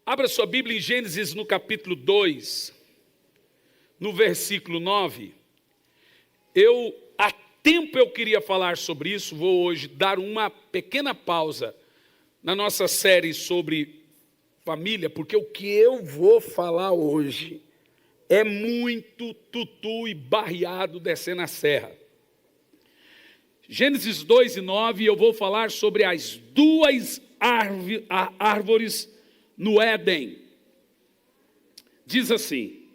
Abra sua Bíblia em Gênesis no capítulo 2, no versículo 9. Há tempo eu queria falar sobre isso, vou hoje dar uma pequena pausa na nossa série sobre família, porque o que eu vou falar hoje é muito tutu e barreado descendo a serra. Gênesis 2 e 9, eu vou falar sobre as duas árvores no Éden. Diz assim: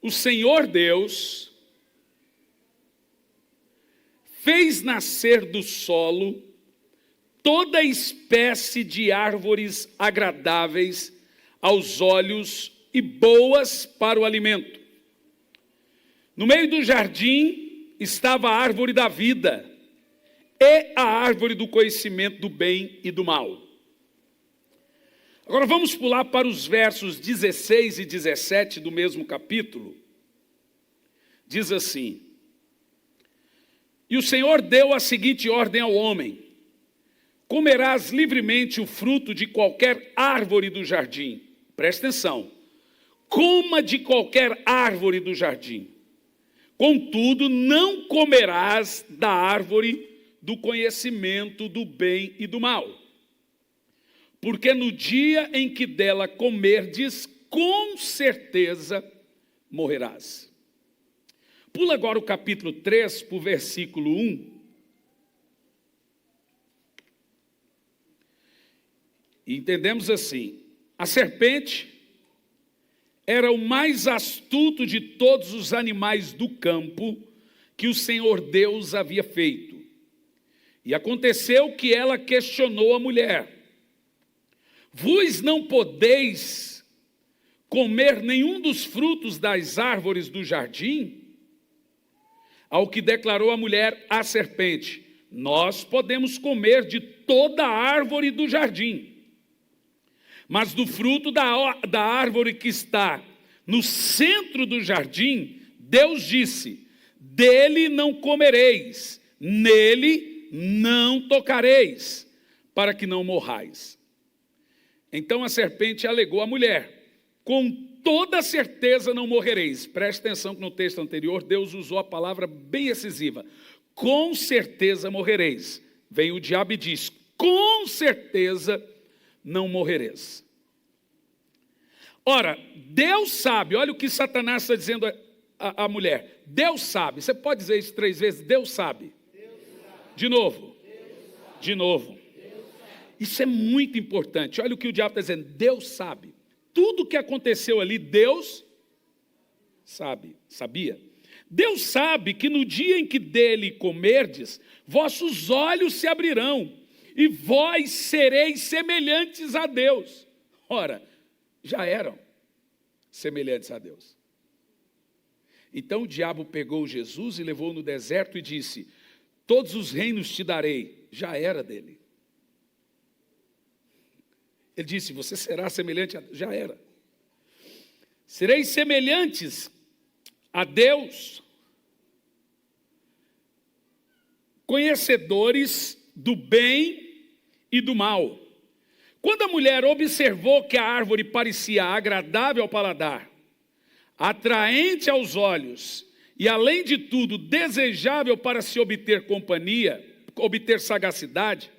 o Senhor Deus fez nascer do solo toda espécie de árvores agradáveis aos olhos e boas para o alimento. No meio do jardim estava a árvore da vida e a árvore do conhecimento do bem e do mal. Agora vamos pular para os versos 16 e 17 do mesmo capítulo. Diz assim: e o Senhor deu a seguinte ordem ao homem: comerás livremente o fruto de qualquer árvore do jardim. Presta atenção. Coma de qualquer árvore do jardim. Contudo, não comerás da árvore do conhecimento do bem e do mal. Porque no dia em que dela comerdes, com certeza morrerás. Pula agora o capítulo 3, para o versículo 1. E entendemos assim: a serpente era o mais astuto de todos os animais do campo que o Senhor Deus havia feito. E aconteceu que ela questionou a mulher: vós não podeis comer nenhum dos frutos das árvores do jardim? Ao que declarou a mulher à serpente: nós podemos comer de toda a árvore do jardim, mas do fruto da árvore que está no centro do jardim, Deus disse: dele não comereis, nele não tocareis, para que não morrais. Então a serpente alegou à mulher: com toda certeza não morrereis. Preste atenção que no texto anterior Deus usou a palavra bem incisiva: com certeza morrereis. Vem o diabo e diz: com certeza não morrereis. Ora, Deus sabe, olha o que Satanás está dizendo à mulher: Deus sabe. Você pode dizer isso 3 vezes: Deus sabe. Deus sabe. De novo. Deus sabe. De novo. Deus sabe. Isso é muito importante. Olha o que o diabo está dizendo: Deus sabe. Tudo o que aconteceu ali, Deus sabe, sabia. Deus sabe que no dia em que dele comerdes, vossos olhos se abrirão, e vós sereis semelhantes a Deus. Ora, já eram semelhantes a Deus. Então o diabo pegou Jesus e levou no deserto e disse: todos os reinos te darei. Já era dele. Ele disse: você será semelhante a Deus. Já era. Sereis semelhantes a Deus, conhecedores do bem e do mal. Quando a mulher observou que a árvore parecia agradável ao paladar, atraente aos olhos e, além de tudo, desejável para se obter companhia, obter sagacidade,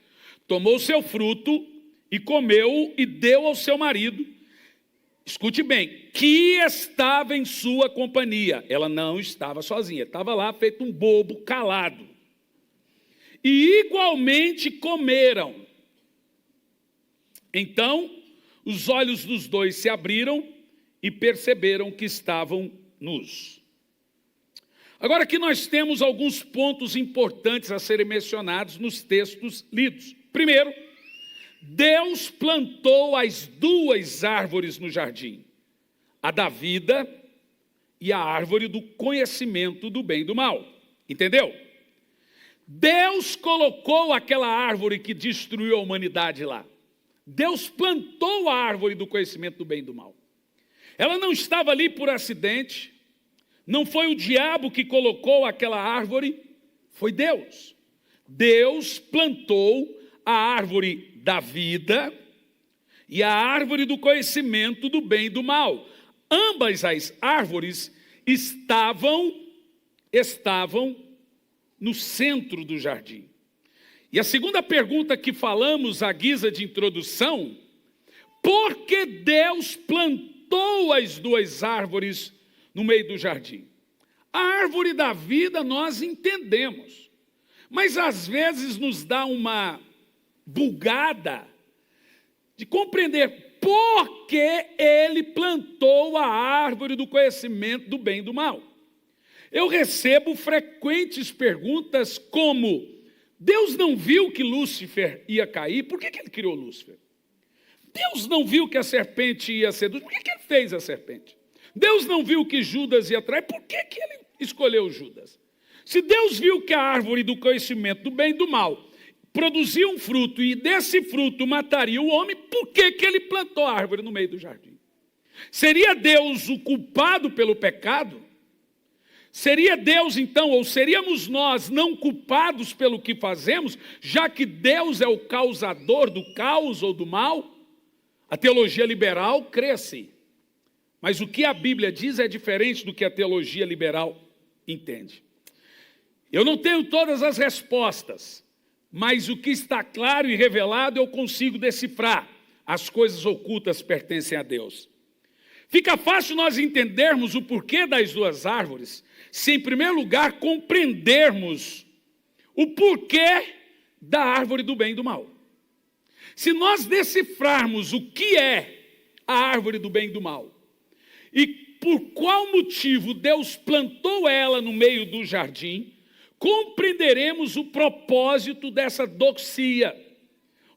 tomou seu fruto e comeu e deu ao seu marido, escute bem, que estava em sua companhia. Ela não estava sozinha, estava lá feito um bobo, calado. E igualmente comeram. Então, os olhos dos dois se abriram e perceberam que estavam nus. Agora aqui nós temos alguns pontos importantes a serem mencionados nos textos lidos. Primeiro, Deus plantou as duas árvores no jardim, a da vida e a árvore do conhecimento do bem e do mal. Entendeu? Deus colocou aquela árvore que destruiu a humanidade lá. Deus plantou a árvore do conhecimento do bem e do mal. Ela não estava ali por acidente, não foi o diabo que colocou aquela árvore, foi Deus. Deus plantou a árvore da vida e a árvore do conhecimento do bem e do mal. Ambas as árvores estavam no centro do jardim. E a segunda pergunta que falamos à guisa de introdução: por que Deus plantou as duas árvores no meio do jardim? A árvore da vida nós entendemos, mas às vezes nos dá uma bugada de compreender por que ele plantou a árvore do conhecimento do bem e do mal. Eu recebo frequentes perguntas como: Deus não viu que Lúcifer ia cair? Por que ele criou Lúcifer? Deus não viu que a serpente ia seduzir? Por que ele fez a serpente? Deus não viu que Judas ia trair? Por que ele escolheu Judas? Se Deus viu que a árvore do conhecimento do bem e do mal produzia um fruto e desse fruto mataria o homem, por que ele plantou a árvore no meio do jardim? Seria Deus o culpado pelo pecado? Seria Deus então, ou seríamos nós não culpados pelo que fazemos, já que Deus é o causador do caos ou do mal? A teologia liberal crê assim. Mas o que a Bíblia diz é diferente do que a teologia liberal entende. Eu não tenho todas as respostas, mas o que está claro e revelado eu consigo decifrar. As coisas ocultas pertencem a Deus. Fica fácil nós entendermos o porquê das duas árvores, se em primeiro lugar compreendermos o porquê da árvore do bem e do mal. Se nós decifrarmos o que é a árvore do bem e do mal, e por qual motivo Deus plantou ela no meio do jardim, compreenderemos o propósito dessa doxia,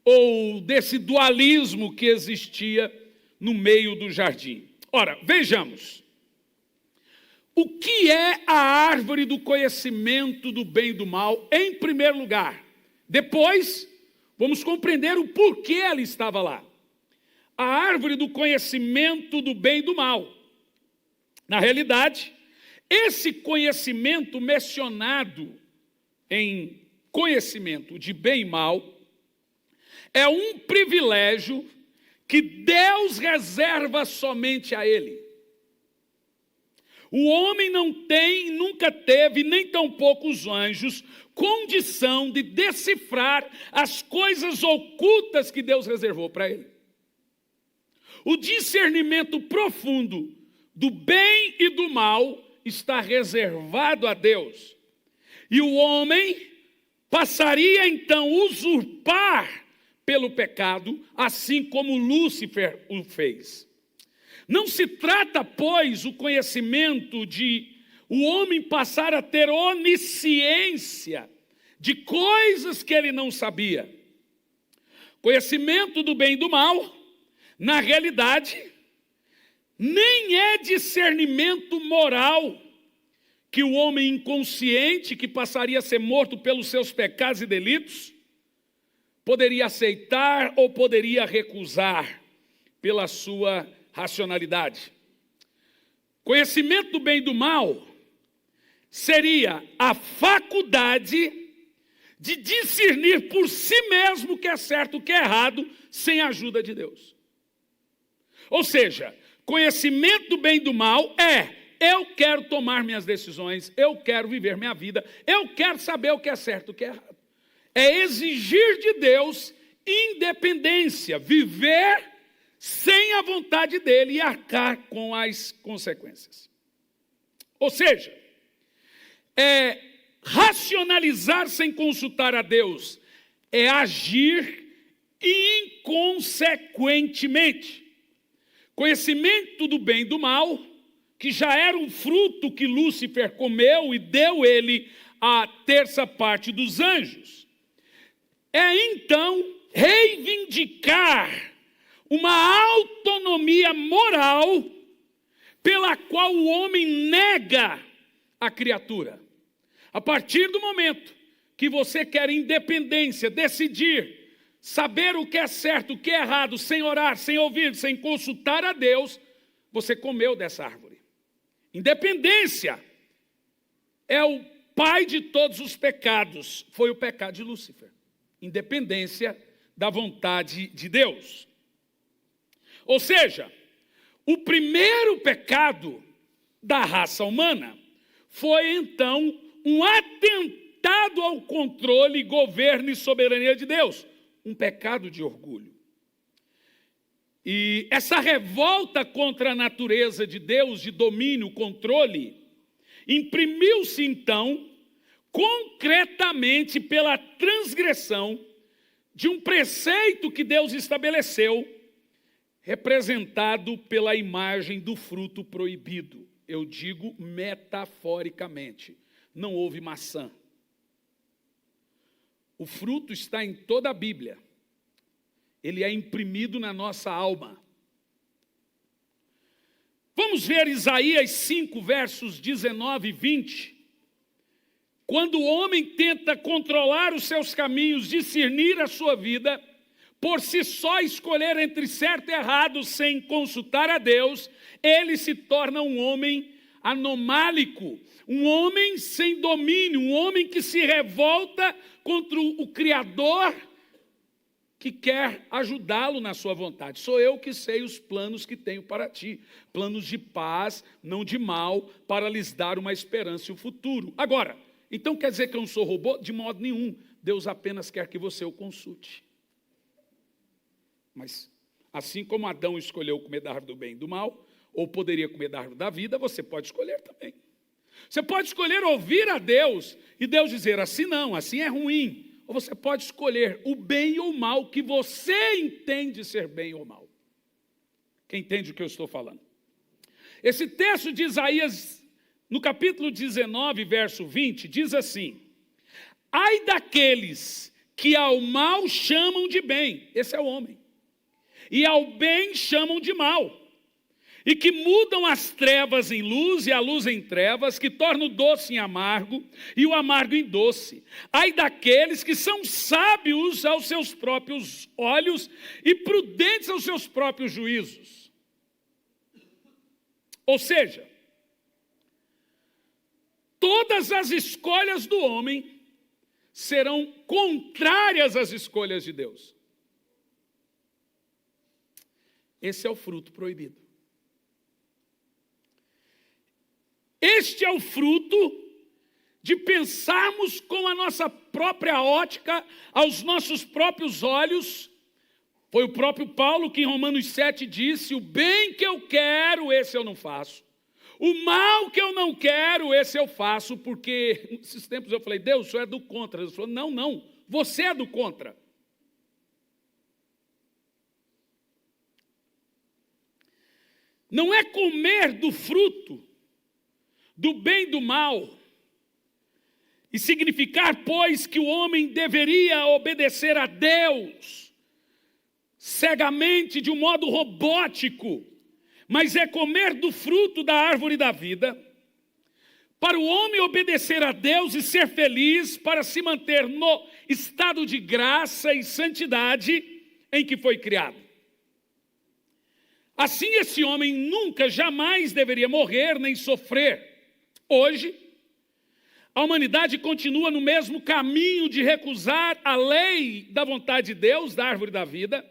ou desse dualismo que existia no meio do jardim. Ora, vejamos. O que é a árvore do conhecimento do bem e do mal, em primeiro lugar? Depois, vamos compreender o porquê ela estava lá. A árvore do conhecimento do bem e do mal. Na realidade, esse conhecimento mencionado em conhecimento de bem e mal é um privilégio que Deus reserva somente a ele. O homem não tem, nunca teve, nem tampouco os anjos, condição de decifrar as coisas ocultas que Deus reservou para ele. O discernimento profundo do bem e do mal está reservado a Deus. E o homem passaria então a usurpar pelo pecado, assim como Lúcifer o fez. Não se trata, pois, o conhecimento de o homem passar a ter onisciência de coisas que ele não sabia. Conhecimento do bem e do mal, na realidade, nem é discernimento moral que o homem inconsciente, que passaria a ser morto pelos seus pecados e delitos, poderia aceitar ou poderia recusar pela sua racionalidade. Conhecimento do bem e do mal seria a faculdade de discernir por si mesmo o que é certo e o que é errado, sem a ajuda de Deus. Ou seja, conhecimento do bem e do mal eu quero tomar minhas decisões, eu quero viver minha vida, eu quero saber o que é certo e o que é errado. É exigir de Deus independência, viver sem a vontade dele e arcar com as consequências. Ou seja, racionalizar sem consultar a Deus é agir inconsequentemente. Conhecimento do bem e do mal, que já era um fruto que Lúcifer comeu e deu ele a terça parte dos anjos, é então reivindicar uma autonomia moral pela qual o homem nega a criatura. A partir do momento que você quer independência, decidir, saber o que é certo, o que é errado, sem orar, sem ouvir, sem consultar a Deus, você comeu dessa árvore. Independência é o pai de todos os pecados, foi o pecado de Lúcifer. Independência da vontade de Deus. Ou seja, o primeiro pecado da raça humana foi, então, um atentado ao controle, governo e soberania de Deus. Um pecado de orgulho. E essa revolta contra a natureza de Deus, de domínio, controle, imprimiu-se, então, concretamente pela transgressão de um preceito que Deus estabeleceu, representado pela imagem do fruto proibido. Eu digo metaforicamente, não houve maçã. O fruto está em toda a Bíblia. Ele é imprimido na nossa alma. Vamos ver Isaías 5, versos 19 e 20. Quando o homem tenta controlar os seus caminhos, discernir a sua vida, por si só escolher entre certo e errado sem consultar a Deus, ele se torna um homem anomálico, um homem sem domínio, um homem que se revolta contra o Criador, que quer ajudá-lo na sua vontade. Sou eu que sei os planos que tenho para ti, planos de paz, não de mal, para lhes dar uma esperança e um futuro. Agora, então quer dizer que eu não sou robô? De modo nenhum. Deus apenas quer que você o consulte. Mas, assim como Adão escolheu comer da árvore do bem e do mal, ou poderia comer da árvore da vida, você pode escolher também. Você pode escolher ouvir a Deus, e Deus dizer assim não, assim é ruim. Ou você pode escolher o bem ou o mal que você entende ser bem ou mal. Quem entende o que eu estou falando? Esse texto de Isaías, no capítulo 19, verso 20, diz assim: ai daqueles que ao mal chamam de bem, esse é o homem, e ao bem chamam de mal, e que mudam as trevas em luz e a luz em trevas, que tornam o doce em amargo e o amargo em doce. Ai daqueles que são sábios aos seus próprios olhos e prudentes aos seus próprios juízos. Ou seja, todas as escolhas do homem serão contrárias às escolhas de Deus. Esse é o fruto proibido. Este é o fruto de pensarmos com a nossa própria ótica, aos nossos próprios olhos. Foi o próprio Paulo que em Romanos 7 disse: o bem que eu quero, esse eu não faço. O mal que eu não quero, esse eu faço. Porque nesses tempos eu falei: Deus, o senhor é do contra. Deus falou: não, não, você é do contra. Não é comer do fruto do bem e do mal, e significar, pois, que o homem deveria obedecer a Deus cegamente, de um modo robótico, mas é comer do fruto da árvore da vida, para o homem obedecer a Deus e ser feliz, para se manter no estado de graça e santidade em que foi criado. Assim, esse homem nunca, jamais deveria morrer nem sofrer. Hoje, a humanidade continua no mesmo caminho de recusar a lei da vontade de Deus, da árvore da vida,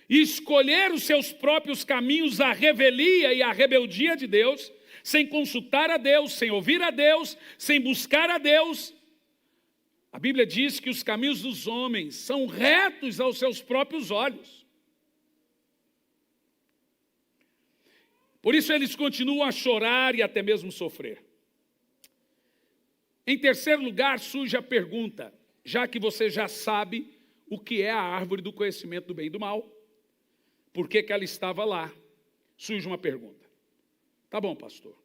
e escolher os seus próprios caminhos, a revelia e a rebeldia de Deus, sem consultar a Deus, sem ouvir a Deus, sem buscar a Deus. A Bíblia diz que os caminhos dos homens são retos aos seus próprios olhos. Por isso eles continuam a chorar e até mesmo sofrer. Em terceiro lugar, surge a pergunta, já que você já sabe o que é a árvore do conhecimento do bem e do mal, por que ela estava lá? Surge uma pergunta. Tá bom, pastor,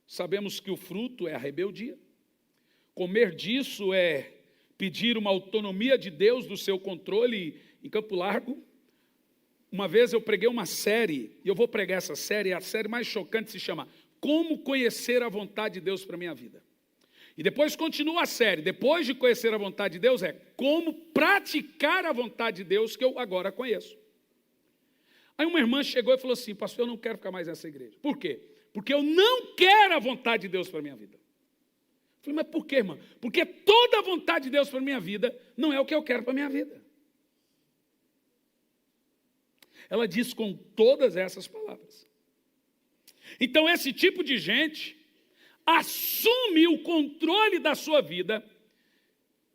sabemos que o fruto é a rebeldia. Comer disso é pedir uma autonomia de Deus do seu controle em Campo Largo. Uma vez eu preguei uma série, e eu vou pregar essa série, a série mais chocante se chama Como Conhecer a Vontade de Deus para a Minha Vida. E depois continua a série, depois de conhecer a vontade de Deus, é como praticar a vontade de Deus que eu agora conheço. Aí uma irmã chegou e falou assim: pastor, eu não quero ficar mais nessa igreja. Por quê? Porque eu não quero a vontade de Deus para a minha vida. Eu falei: mas por quê, irmã? Porque toda a vontade de Deus para a minha vida não é o que eu quero para a minha vida. Ela diz com todas essas palavras. Então esse tipo de gente assume o controle da sua vida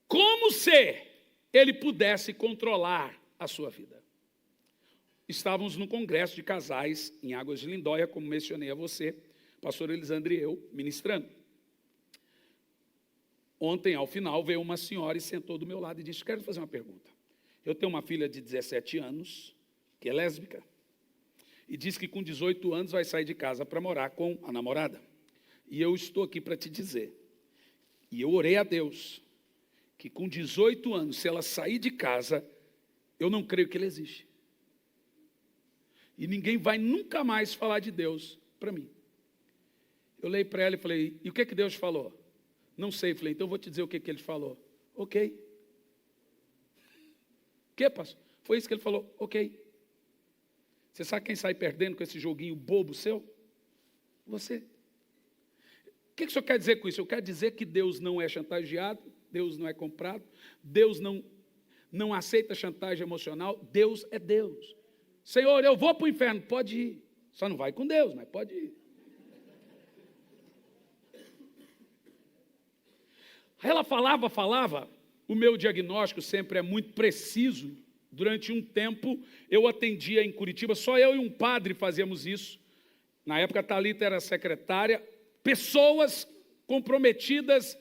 como se ele pudesse controlar a sua vida. Estávamos no congresso de casais em Águas de Lindóia, como mencionei a você, pastor Elisandro e eu, ministrando. Ontem, ao final, veio uma senhora e sentou do meu lado e disse: quero fazer uma pergunta. Eu tenho uma filha de 17 anos, que é lésbica, e diz que com 18 anos vai sair de casa para morar com a namorada. E eu estou aqui para te dizer, e eu orei a Deus, que com 18 anos, se ela sair de casa, eu não creio que ele existe. E ninguém vai nunca mais falar de Deus para mim. Eu olhei para ela e falei: e o que Deus falou? Não sei. Falei: então eu vou te dizer o que ele falou. Ok. O que, pastor? Foi isso que ele falou. Ok. Você sabe quem sai perdendo com esse joguinho bobo seu? Você. O que o senhor quer dizer com isso? Eu quero dizer que Deus não é chantageado, Deus não é comprado, Deus não aceita chantagem emocional, Deus é Deus. Senhor, eu vou para o inferno, pode ir. Só não vai com Deus, mas pode ir. Ela falava, o meu diagnóstico sempre é muito preciso. Durante um tempo, eu atendia em Curitiba, só eu e um padre fazíamos isso. Na época, a Thalita era secretária. Pessoas comprometidas,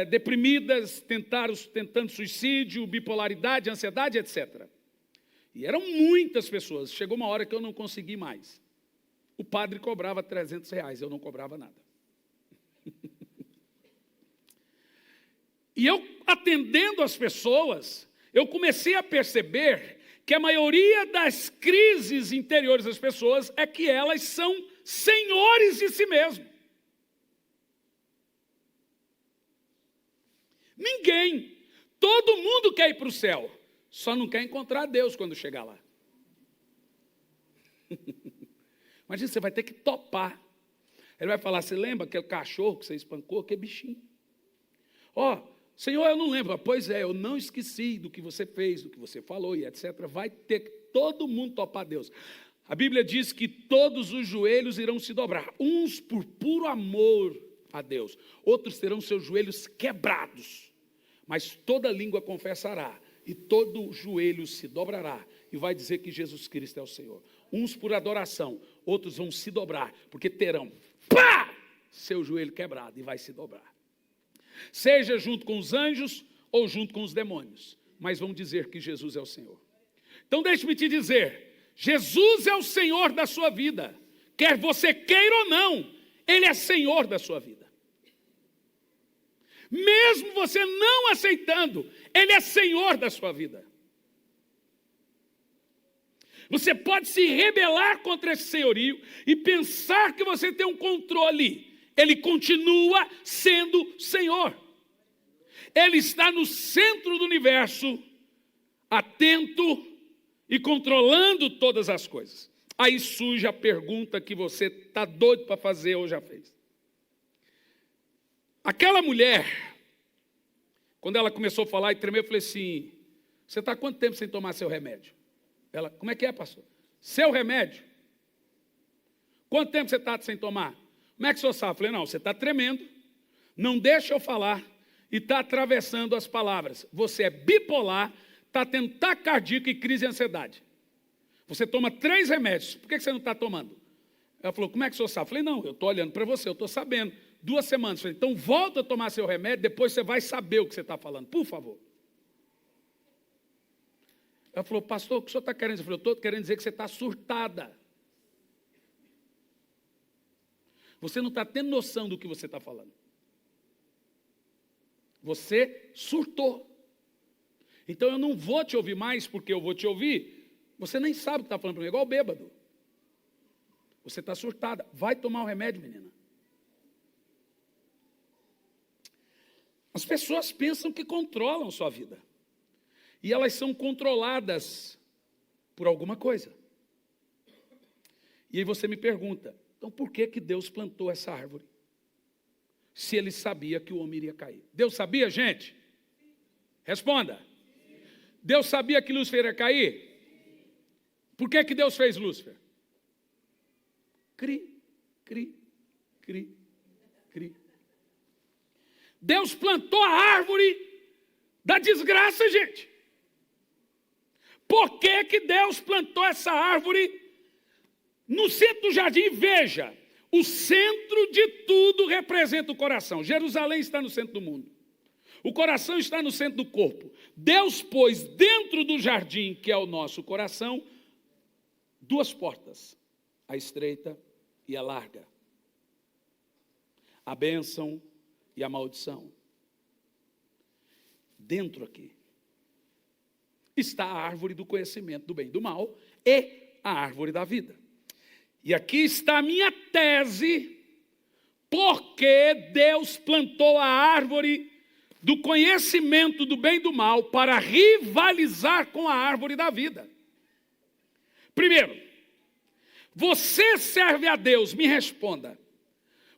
deprimidas, tentando suicídio, bipolaridade, ansiedade, etc. E eram muitas pessoas. Chegou uma hora que eu não consegui mais. O padre cobrava R$300, eu não cobrava nada. E eu, atendendo as pessoas, eu comecei a perceber que a maioria das crises interiores das pessoas é que elas são senhores de si mesmas. Ninguém, todo mundo quer ir para o céu, só não quer encontrar Deus quando chegar lá. Imagina, você vai ter que topar. Ele vai falar: você lembra aquele cachorro que você espancou? Que bichinho. Senhor, eu não lembro. Pois é, eu não esqueci do que você fez, do que você falou e etc. Vai ter que todo mundo topar Deus. A Bíblia diz que todos os joelhos irão se dobrar, uns por puro amor a Deus, outros terão seus joelhos quebrados, mas toda língua confessará e todo joelho se dobrará e vai dizer que Jesus Cristo é o Senhor. Uns por adoração, outros vão se dobrar, porque terão seu joelho quebrado e vai se dobrar. Seja junto com os anjos ou junto com os demônios, mas vão dizer que Jesus é o Senhor. Então deixe-me te dizer, Jesus é o Senhor da sua vida, quer você queira ou não, Ele é Senhor da sua vida. Mesmo você não aceitando, Ele é Senhor da sua vida. Você pode se rebelar contra esse senhorio e pensar que você tem um controle. Ele continua sendo Senhor. Ele está no centro do universo, atento e controlando todas as coisas. Aí surge a pergunta que você está doido para fazer ou já fez. Aquela mulher, quando ela começou a falar e tremer, eu falei assim: você está há quanto tempo sem tomar seu remédio? Ela: como é que é, pastor? Seu remédio? Quanto tempo você está sem tomar? Como é que o senhor sabe? Eu falei: não, você está tremendo, não deixa eu falar e está atravessando as palavras. Você é bipolar, está tendo taquicardia e crise de ansiedade. Você toma 3 remédios, por que você não está tomando? Ela falou: como é que o senhor sabe? Eu falei: não, eu estou olhando para você, eu estou sabendo. 2 semanas. Eu falei: então volta a tomar seu remédio, depois você vai saber o que você está falando, por favor. Ela falou: pastor, o que o senhor está querendo dizer? Eu falei: eu estou querendo dizer que você está surtada. Você não está tendo noção do que você está falando. Você surtou. Então eu não vou te ouvir mais, porque eu vou te ouvir. Você nem sabe o que está falando para mim, igual bêbado. Você está surtada. Vai tomar o remédio, menina. As pessoas pensam que controlam sua vida. E elas são controladas por alguma coisa. E aí você me pergunta: então por que Deus plantou essa árvore? Se Ele sabia que o homem iria cair. Deus sabia, gente? Responda. Deus sabia que Lúcifer iria cair? Por que Deus fez Lúcifer? Cri, cri, cri, cri. Deus plantou a árvore da desgraça, gente. Por que Deus plantou essa árvore no centro do jardim? Veja, o centro de tudo representa o coração. Jerusalém está no centro do mundo. O coração está no centro do corpo. Deus pôs dentro do jardim, que é o nosso coração, duas portas, a estreita e a larga. A bênção e a maldição. Dentro aqui está a árvore do conhecimento do bem e do mal e a árvore da vida. E aqui está a minha tese, porque Deus plantou a árvore do conhecimento do bem e do mal para rivalizar com a árvore da vida. Primeiro, você serve a Deus, me responda,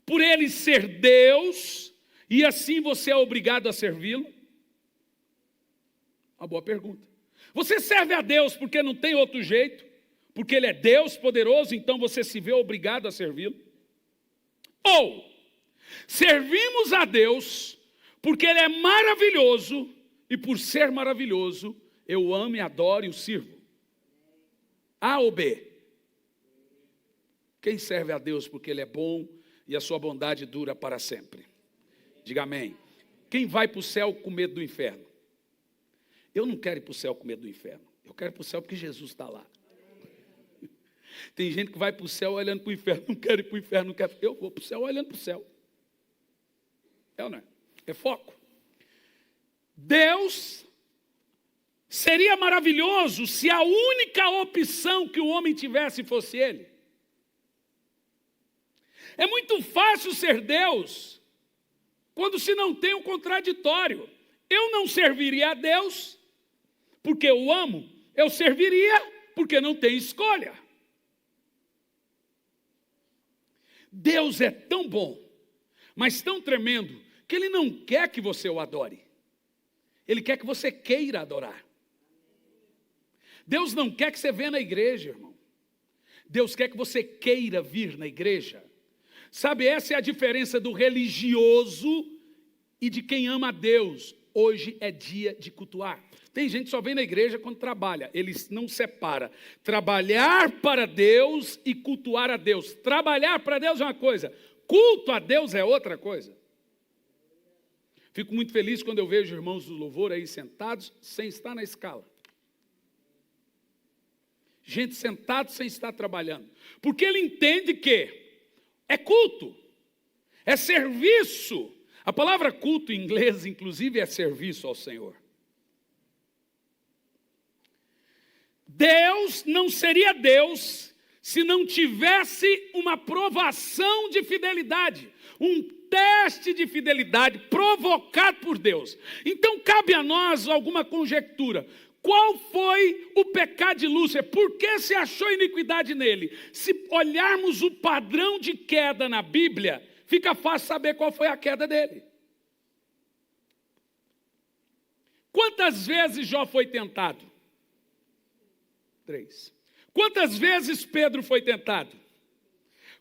por Ele ser Deus e assim você é obrigado a servi-lo? Uma boa pergunta. Você serve a Deus porque não tem outro jeito? Porque Ele é Deus poderoso, então você se vê obrigado a servi-lo? Ou, servimos a Deus porque Ele é maravilhoso, e por ser maravilhoso, eu amo e adoro e o sirvo? A ou B? Quem serve a Deus porque Ele é bom e a sua bondade dura para sempre? Diga amém. Quem vai para o céu com medo do inferno? Eu não quero ir para o céu com medo do inferno. Eu quero ir para o céu porque Jesus está lá. Tem gente que vai para o céu olhando para o inferno. Não quero ir para o inferno, não quero. Eu vou para o céu olhando para o céu. É ou não é? É foco. Deus seria maravilhoso se a única opção que o homem tivesse fosse Ele. É muito fácil ser Deus quando se não tem um contraditório. Eu não serviria a Deus porque eu amo, eu serviria porque não tem escolha. Deus é tão bom, mas tão tremendo, que Ele não quer que você o adore. Ele quer que você queira adorar. Deus não quer que você venha na igreja, irmão. Deus quer que você queira vir na igreja. Sabe, essa é a diferença do religioso e de quem ama a Deus. Hoje é dia de cultuar. Tem gente que só vem na igreja quando trabalha. Ele não separa. Trabalhar para Deus e cultuar a Deus. Trabalhar para Deus é uma coisa. Culto a Deus é outra coisa. Fico muito feliz quando eu vejo irmãos do louvor aí sentados sem estar na escala. Gente sentada sem estar trabalhando. Porque ele entende que é culto, é serviço. A palavra culto em inglês, inclusive, é serviço ao Senhor. Deus não seria Deus se não tivesse uma provação de fidelidade, um teste de fidelidade provocado por Deus. Então cabe a nós alguma conjectura. Qual foi o pecado de Lúcifer? Por que se achou iniquidade nele? Se olharmos o padrão de queda na Bíblia, fica fácil saber qual foi a queda dele. Quantas vezes Jó foi tentado? 3. Quantas vezes Pedro foi tentado?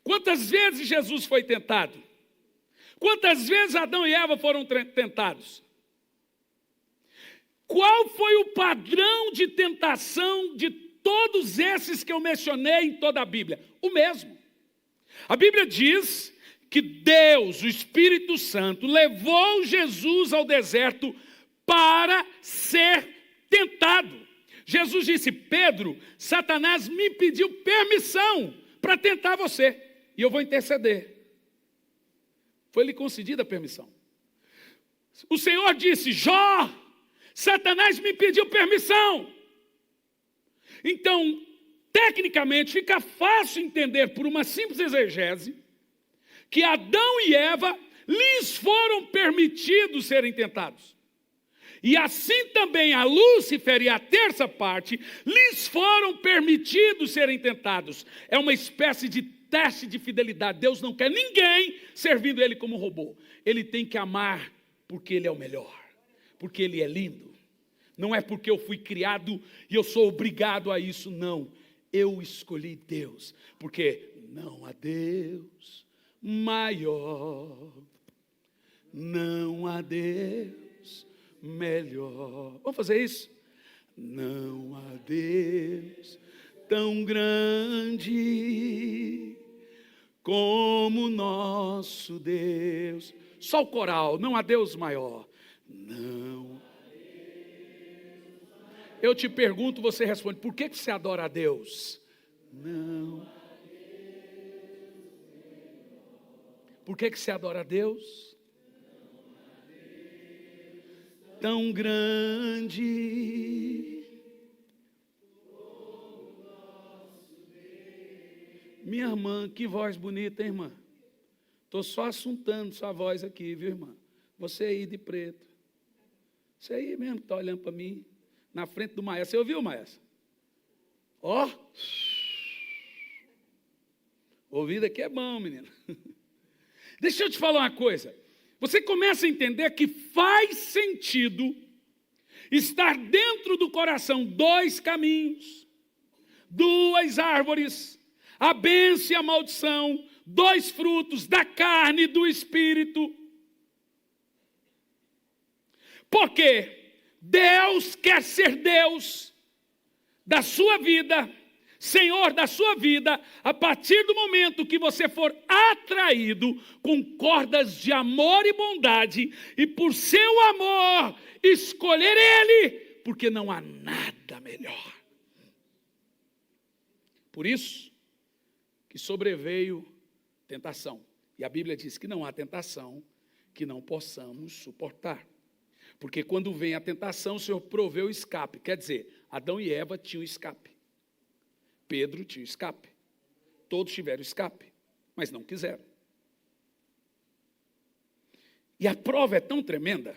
Quantas vezes Jesus foi tentado? Quantas vezes Adão e Eva foram tentados? Qual foi o padrão de tentação de todos esses que eu mencionei em toda a Bíblia? O mesmo. A Bíblia diz que Deus, o Espírito Santo, levou Jesus ao deserto para ser tentado. Jesus disse: Pedro, Satanás me pediu permissão para tentar você, e eu vou interceder. Foi-lhe concedida a permissão. O Senhor disse: Jó, Satanás me pediu permissão. Então, tecnicamente, fica fácil entender por uma simples exegese que Adão e Eva lhes foram permitidos serem tentados. E assim também a Lúcifer e a terça parte lhes foram permitidos serem tentados. É uma espécie de teste de fidelidade. Deus não quer ninguém servindo Ele como robô. Ele tem que amar porque Ele é o melhor, porque Ele é lindo. Não é porque eu fui criado e eu sou obrigado a isso, não. Eu escolhi Deus, porque não há Deus maior, não há Deus melhor. Vamos fazer isso? Não há Deus tão grande como nosso Deus. Só o coral, não há Deus maior. Não. Eu te pergunto, você responde, por que você adora a Deus? Não. Por que você adora a Deus? Tão grande. Minha irmã, que voz bonita, hein, irmã? Estou só assuntando sua voz aqui, viu, irmã? Você aí de preto. Você aí mesmo que está olhando para mim, na frente do maestro. Você ouviu, maestro? Ó. Ouvido aqui é bom, menino. Deixa eu te falar uma coisa. Você começa a entender que faz sentido estar dentro do coração dois caminhos, duas árvores, a bênção e a maldição, dois frutos da carne e do espírito. Porque Deus quer ser Deus da sua vida, Senhor da sua vida, a partir do momento que você for atraído com cordas de amor e bondade, e por seu amor escolher Ele, porque não há nada melhor. Por isso que sobreveio tentação. E a Bíblia diz que não há tentação que não possamos suportar. Porque quando vem a tentação, o Senhor proveu o escape. Quer dizer, Adão e Eva tinham escape. Pedro tinha escape. Todos tiveram escape, mas não quiseram. E a prova é tão tremenda,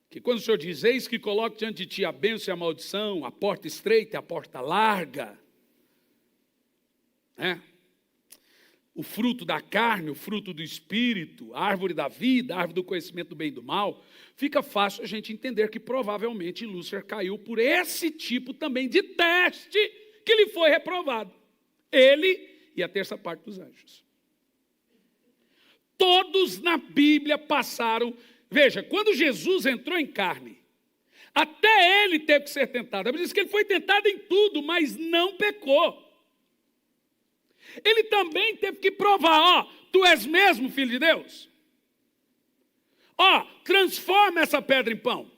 que quando o Senhor diz, eis que coloco diante de ti a bênção e a maldição, a porta estreita e a porta larga, o fruto da carne, o fruto do espírito, a árvore da vida, a árvore do conhecimento do bem e do mal, fica fácil a gente entender que provavelmente Lúcifer caiu por esse tipo também de teste que lhe foi reprovado. Ele e a terça parte dos anjos. Todos na Bíblia passaram. Veja, quando Jesus entrou em carne, até ele teve que ser tentado. A Bíblia diz que ele foi tentado em tudo, mas não pecou. Ele também teve que provar, tu és mesmo filho de Deus? Transforma essa pedra em pão.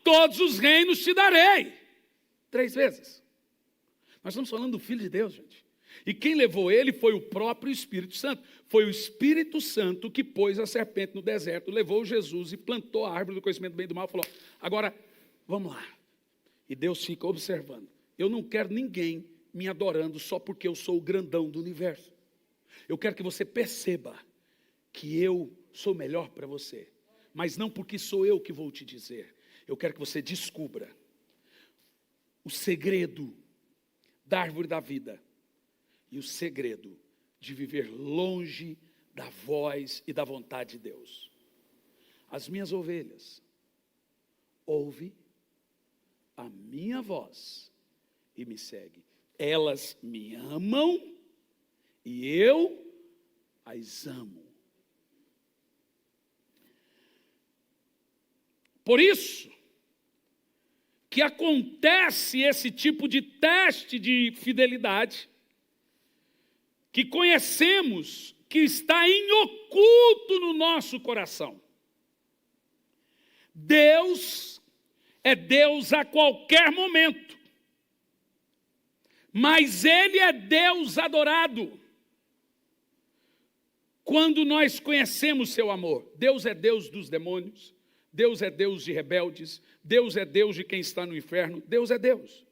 Todos os reinos te darei. 3 vezes. Nós estamos falando do Filho de Deus, gente. E quem levou ele foi o próprio Espírito Santo. Foi o Espírito Santo que pôs a serpente no deserto, levou Jesus e plantou a árvore do conhecimento do bem e do mal. Falou, agora, vamos lá. E Deus fica observando. Eu não quero ninguém me adorando só porque eu sou o grandão do universo. Eu quero que você perceba que eu sou melhor para você, mas não porque sou eu que vou te dizer. Eu quero que você descubra o segredo da árvore da vida e o segredo de viver longe da voz e da vontade de Deus. As minhas ovelhas ouvem a minha voz e me seguem. Elas me amam e eu as amo. Por isso que acontece esse tipo de teste de fidelidade que conhecemos que está em oculto no nosso coração. Deus é Deus a qualquer momento. Mas Ele é Deus adorado quando nós conhecemos seu amor. Deus é Deus dos demônios, Deus é Deus de rebeldes, Deus é Deus de quem está no inferno, Deus é Deus.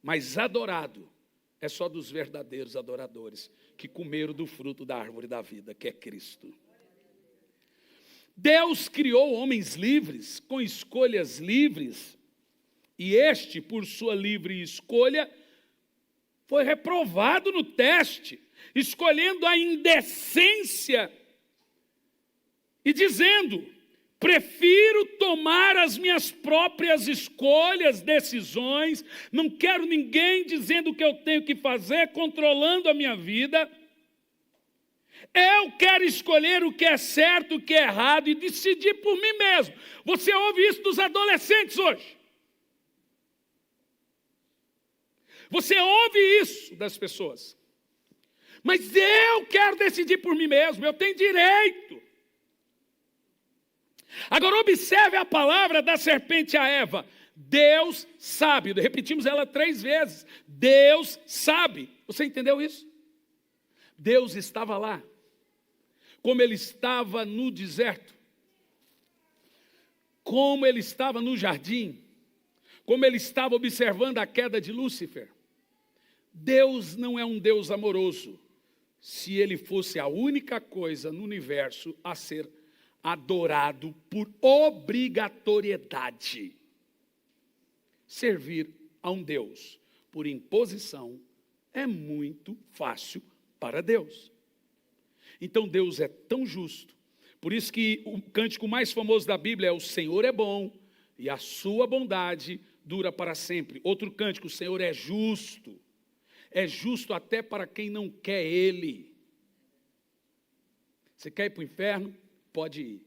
Mas adorado é só dos verdadeiros adoradores, que comeram do fruto da árvore da vida, que é Cristo. Deus criou homens livres, com escolhas livres, e este, por sua livre escolha, foi reprovado no teste, escolhendo a indecência e dizendo, Prefiro tomar as minhas próprias escolhas, decisões. Não quero ninguém dizendo o que eu tenho que fazer, controlando a minha vida. Eu quero escolher o que é certo, o que é errado e decidir por mim mesmo. Você ouve isso dos adolescentes hoje. Você ouve isso das pessoas. Mas eu quero decidir por mim mesmo, eu tenho direito. Agora observe a palavra da serpente a Eva. Deus sabe. Repetimos ela 3 vezes. Deus sabe. Você entendeu isso? Deus estava lá. Como ele estava no deserto. Como ele estava no jardim. Como ele estava observando a queda de Lúcifer. Deus não é um Deus amoroso. Se ele fosse a única coisa no universo a ser adorado por obrigatoriedade. Servir a um Deus por imposição é muito fácil para Deus. Então Deus é tão justo. Por isso que o cântico mais famoso da Bíblia é: o Senhor é bom e a sua bondade dura para sempre. Outro cântico: o Senhor é justo. É justo até para quem não quer Ele. Você quer ir para o inferno? Pode ir.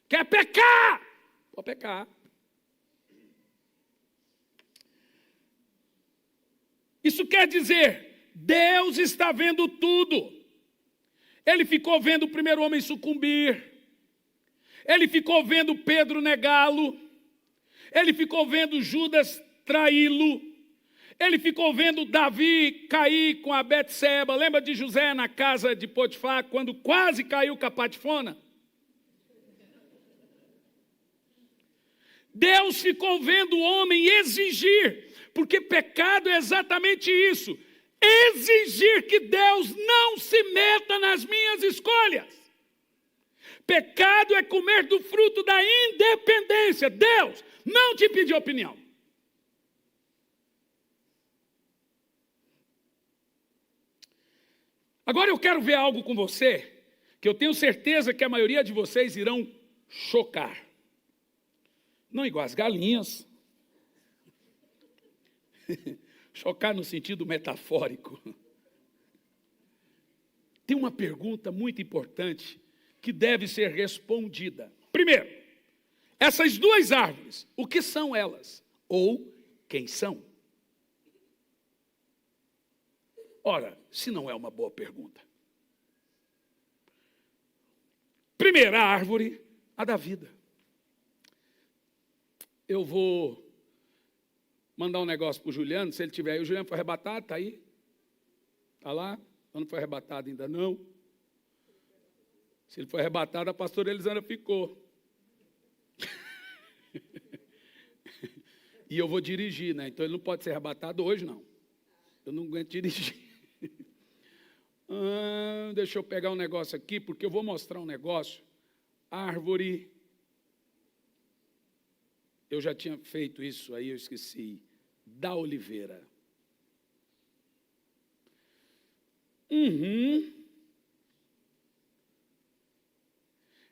Quer pecar? Pode pecar. Isso quer dizer, Deus está vendo tudo. Ele ficou vendo o primeiro homem sucumbir. Ele ficou vendo Pedro negá-lo. Ele ficou vendo Judas traí-lo. Ele ficou vendo Davi cair com a Betseba. Lembra de José na casa de Potifar, quando quase caiu com a Patifona? Deus ficou vendo o homem exigir, porque pecado é exatamente isso. Exigir que Deus não se meta nas minhas escolhas. Pecado é comer do fruto da independência. Deus não te pediu opinião. Agora eu quero ver algo com você, que eu tenho certeza que a maioria de vocês irão chocar. Não igual as galinhas. Chocar no sentido metafórico. Tem uma pergunta muito importante que deve ser respondida. Primeiro, essas 2 árvores, o que são elas? Ou quem são? Ora, se não é uma boa pergunta. Primeira árvore, a da vida. Eu vou mandar um negócio para o Juliano, se ele tiver aí. O Juliano foi arrebatado, está aí? Está lá? Não foi arrebatado ainda não? Se ele foi arrebatado, a pastora Elisandra ficou. E eu vou dirigir, né? Então ele não pode ser arrebatado hoje, não. Eu não aguento dirigir. Deixa eu pegar um negócio aqui, porque eu vou mostrar um negócio. Árvore. Eu já tinha feito isso aí, eu esqueci. Da oliveira.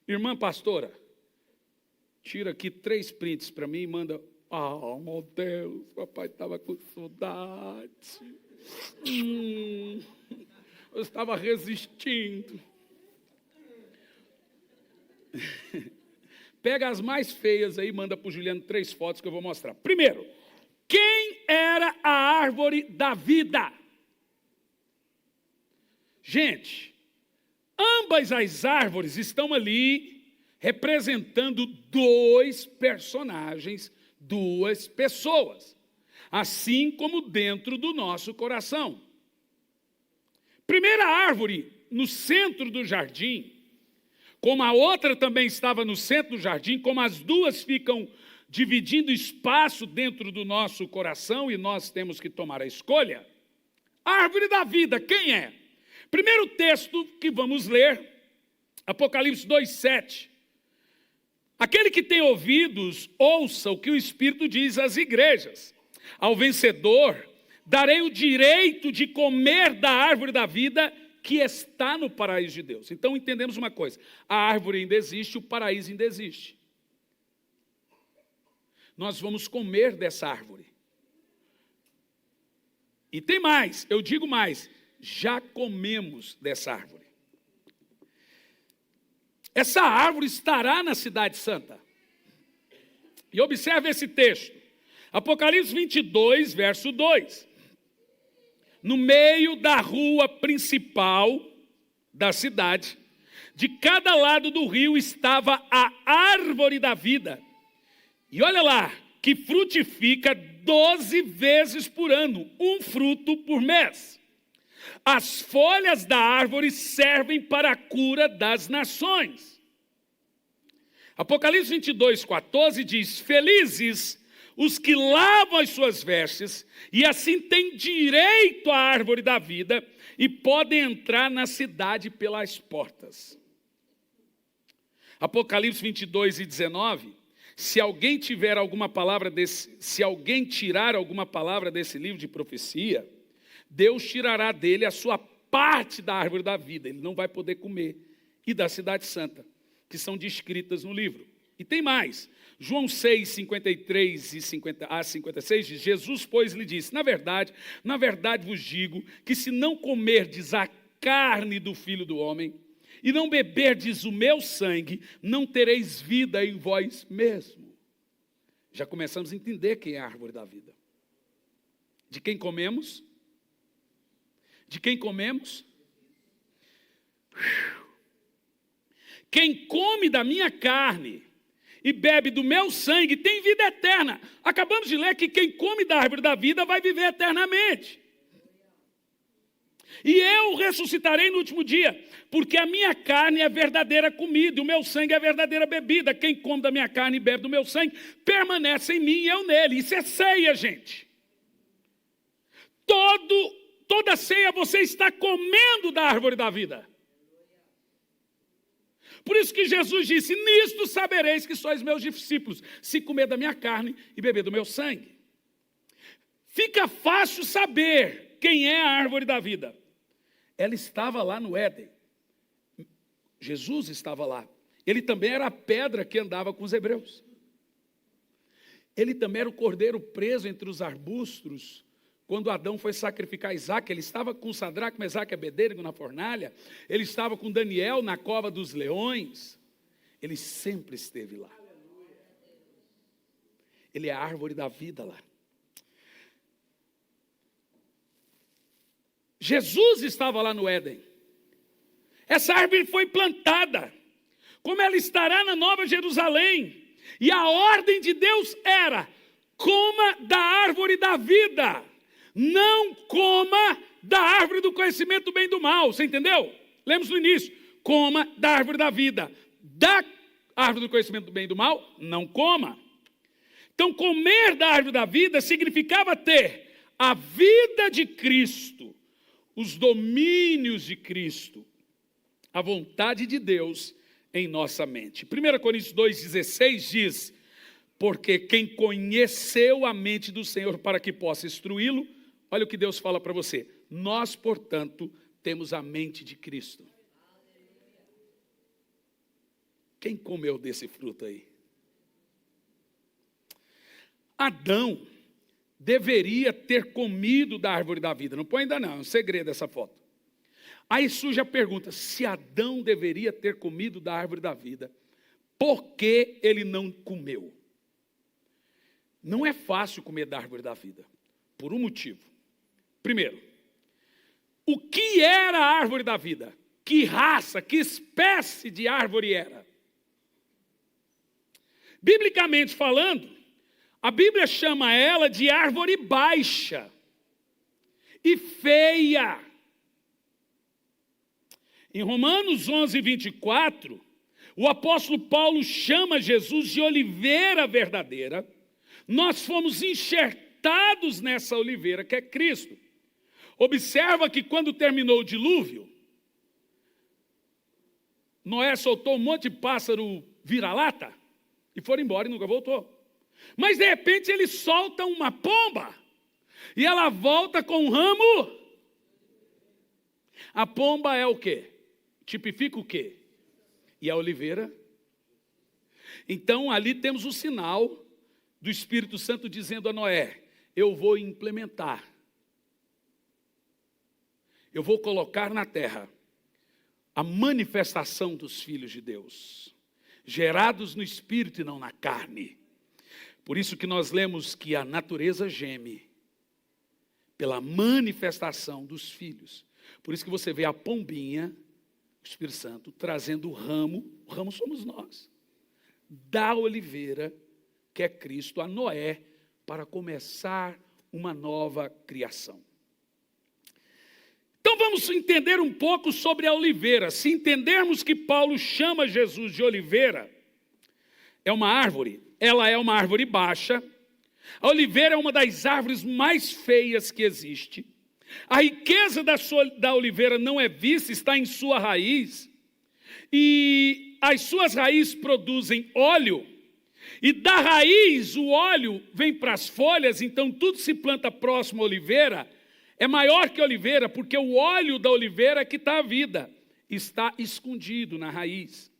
Irmã pastora, tira aqui 3 prints para mim e manda. Ah, meu Deus, papai estava com saudade. Eu estava resistindo. Pega as mais feias aí e manda para o Juliano 3 fotos que eu vou mostrar. Primeiro, quem era a árvore da vida? Gente, ambas as árvores estão ali representando 2 personagens, 2 pessoas, assim como dentro do nosso coração. Primeira árvore no centro do jardim, como a outra também estava no centro do jardim, como as 2 ficam dividindo espaço dentro do nosso coração e nós temos que tomar a escolha. A árvore da vida, quem é? Primeiro texto que vamos ler, Apocalipse 2:7. Aquele que tem ouvidos, ouça o que o Espírito diz às igrejas. Ao vencedor, darei o direito de comer da árvore da vida que está no paraíso de Deus. Então entendemos uma coisa: a árvore ainda existe, o paraíso ainda existe. Nós vamos comer dessa árvore. E tem mais, eu digo mais, já comemos dessa árvore. Essa árvore estará na cidade santa. E observe esse texto. Apocalipse 22, verso 2. No meio da rua principal da cidade, de cada lado do rio estava a árvore da vida. E olha lá, que frutifica 12 vezes por ano, um fruto por mês. As folhas da árvore servem para a cura das nações. Apocalipse 22, 14 diz: felizes os que lavam as suas vestes, e assim têm direito à árvore da vida, e podem entrar na cidade pelas portas. Apocalipse 22 e 19, se alguém tirar alguma palavra desse livro de profecia, Deus tirará dele a sua parte da árvore da vida, ele não vai poder comer, e da cidade santa, que são descritas no livro. E tem mais, João 6, 53 a 56 diz: Jesus, pois, lhe disse: na verdade vos digo, que se não comerdes a carne do Filho do Homem, e não beberdes o meu sangue, não tereis vida em vós mesmo. Já começamos a entender quem é a árvore da vida. De quem comemos? De quem comemos? Quem come da minha carne e bebe do meu sangue tem vida eterna. Acabamos de ler que quem come da árvore da vida vai viver eternamente. E eu ressuscitarei no último dia, porque a minha carne é verdadeira comida, e o meu sangue é verdadeira bebida. Quem come da minha carne e bebe do meu sangue, permanece em mim e eu nele. Isso é ceia, gente. Toda ceia você está comendo da árvore da vida. Por isso que Jesus disse: nisto sabereis que sois meus discípulos, se comer da minha carne e beber do meu sangue. Fica fácil saber quem é a árvore da vida. Ela estava lá no Éden. Jesus estava lá. Ele também era a pedra que andava com os hebreus. Ele também era o cordeiro preso entre os arbustos. Quando Adão foi sacrificar Isaac, ele estava com Sadraque, Mesaque e Abednego na fornalha. Ele estava com Daniel na cova dos leões. Ele sempre esteve lá. Ele é a árvore da vida lá. Jesus estava lá no Éden. Essa árvore foi plantada. Como ela estará na Nova Jerusalém. E a ordem de Deus era: coma da árvore da vida. Não coma da árvore do conhecimento do bem e do mal. Você entendeu? Lemos no início. Coma da árvore da vida. Da árvore do conhecimento do bem e do mal, não coma. Então, comer da árvore da vida significava ter a vida de Cristo, os domínios de Cristo, a vontade de Deus em nossa mente. 1 Coríntios 2,16 diz: porque quem conheceu a mente do Senhor para que possa instruí-lo, olha o que Deus fala para você: nós, portanto, temos a mente de Cristo. Quem comeu desse fruto aí? Adão deveria ter comido da árvore da vida. Não põe ainda não, é um segredo essa foto. Aí surge a pergunta: se Adão deveria ter comido da árvore da vida, por que ele não comeu? Não é fácil comer da árvore da vida, por um motivo. Primeiro, o que era a árvore da vida? Que raça, que espécie de árvore era? Biblicamente falando, a Bíblia chama ela de árvore baixa e feia. Em Romanos 11, 24, o apóstolo Paulo chama Jesus de oliveira verdadeira. Nós fomos enxertados nessa oliveira que é Cristo. Observa que quando terminou o dilúvio, Noé soltou um monte de pássaro vira-lata e foram embora e nunca voltou. Mas de repente ele solta uma pomba e ela volta com um ramo. A pomba é o quê? Tipifica o quê? E a oliveira? Então, ali temos o sinal do Espírito Santo dizendo a Noé: eu vou implementar, eu vou colocar na terra a manifestação dos filhos de Deus, gerados no Espírito e não na carne. Por isso que nós lemos que a natureza geme pela manifestação dos filhos. Por isso que você vê a pombinha, o Espírito Santo, trazendo o ramo somos nós, da oliveira, que é Cristo, a Noé, para começar uma nova criação. Então vamos entender um pouco sobre a oliveira. Se entendermos que Paulo chama Jesus de oliveira, é uma árvore, ela é uma árvore baixa. A oliveira é uma das árvores mais feias que existe. A riqueza da oliveira não é vista, está em sua raiz. E as suas raízes produzem óleo. E da raiz o óleo vem para as folhas, então tudo se planta próximo à oliveira. É maior que a oliveira, porque o óleo da oliveira é que está a vida. Está escondido na raiz.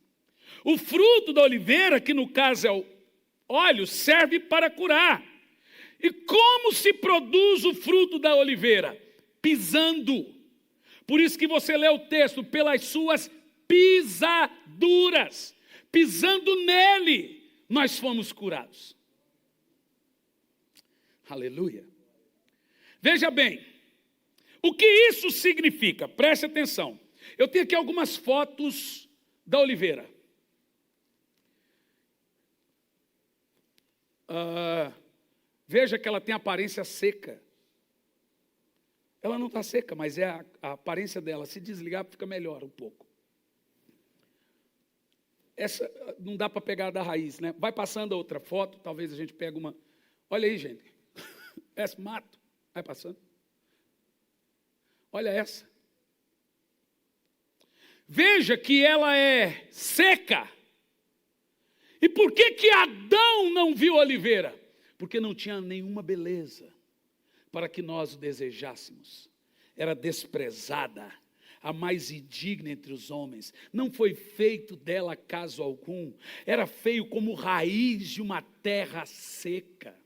O fruto da oliveira, que no caso é o óleo, serve para curar. E como se produz o fruto da oliveira? Pisando. Por isso que você lê o texto, pelas suas pisaduras. Pisando nele, nós fomos curados. Aleluia. Veja bem, o que isso significa? Preste atenção. Eu tenho aqui algumas fotos da oliveira. Veja que ela tem aparência seca. Ela não está seca, mas é a aparência dela. Se desligar, fica melhor um pouco. Essa não dá para pegar da raiz, né? Vai passando a outra foto, talvez a gente pegue uma. Olha aí, gente. Essa mato. Vai passando. Olha essa. Veja que ela é seca. E por que Adão não viu a oliveira? Porque não tinha nenhuma beleza para que nós o desejássemos. Era desprezada, a mais indigna entre os homens. Não foi feito dela caso algum. Era feio como raiz de uma terra seca.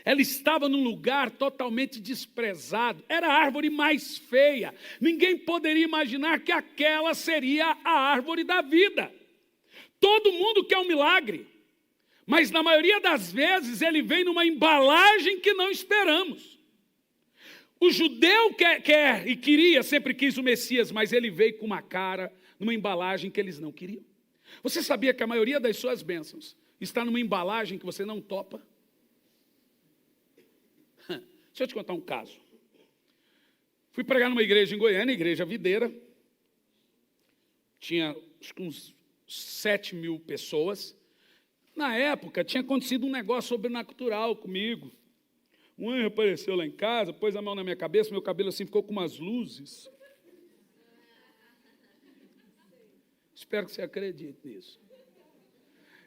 Ela estava num lugar totalmente desprezado. Era a árvore mais feia. Ninguém poderia imaginar que aquela seria a árvore da vida. Todo mundo quer um milagre, mas na maioria das vezes ele vem numa embalagem que não esperamos. O judeu quer e queria, sempre quis o Messias, mas ele veio com uma cara, numa embalagem que eles não queriam. Você sabia que a maioria das suas bênçãos está numa embalagem que você não topa? Deixa eu te contar um caso. Fui pregar numa igreja em Goiânia, igreja videira. Tinha acho que uns 7.000 pessoas. Na época, tinha acontecido um negócio sobrenatural comigo. Um anjo apareceu lá em casa, pôs a mão na minha cabeça, meu cabelo assim ficou com umas luzes. Espero que você acredite nisso.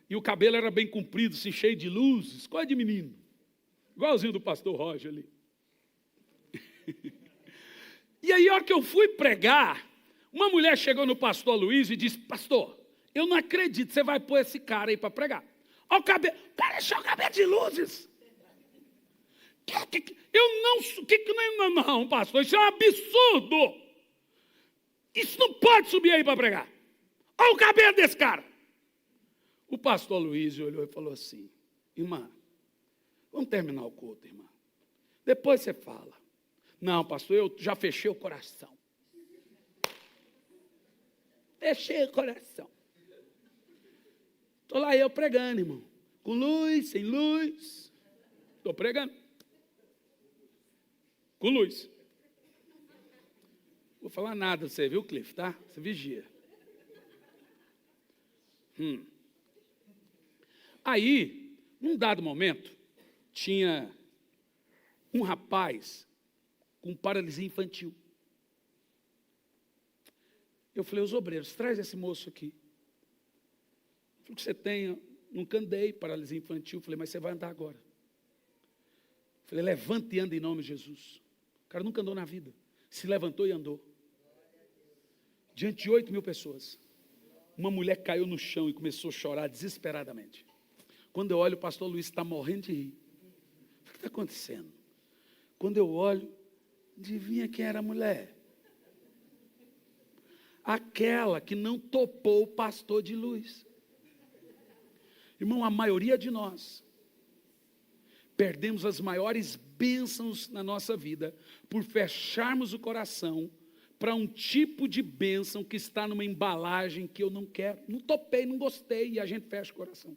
E o cabelo era bem comprido, assim, cheio de luzes, coisa de menino. Igualzinho do pastor Roger ali. E aí, a hora que eu fui pregar, uma mulher chegou no pastor Luiz e disse: pastor, eu não acredito, você vai pôr esse cara aí para pregar. Olha o cabelo, o cara encheu o cabelo de luzes. Não, pastor, isso é um absurdo. Isso não pode subir aí para pregar. Olha o cabelo desse cara. O pastor Luiz olhou e falou assim: irmã, vamos terminar o culto, irmã. Depois você fala. Não, pastor, eu já fechei o coração. Fechei o coração. Estou lá eu pregando, irmão. Com luz, sem luz. Estou pregando. Com luz. Vou falar nada, você viu, Cliff, tá? Você vigia. Aí, num dado momento, tinha um rapaz com paralisia infantil. Eu falei: os obreiros, traz esse moço aqui. Falei: que você tem? Nunca andei, paralisia infantil. Falei: mas você vai andar agora. Falei: levanta e anda em nome de Jesus. O cara nunca andou na vida. Se levantou e andou. diante de 8.000 pessoas. Uma mulher caiu no chão e começou a chorar desesperadamente. Quando eu olho, o pastor Luiz está morrendo de rir. O que está acontecendo? Quando eu olho, adivinha quem era a mulher? Aquela que não topou o pastor de luz. Irmão, a maioria de nós perdemos as maiores bênçãos na nossa vida por fecharmos o coração para um tipo de bênção que está numa embalagem que eu não quero, não topei, não gostei, e a gente fecha o coração.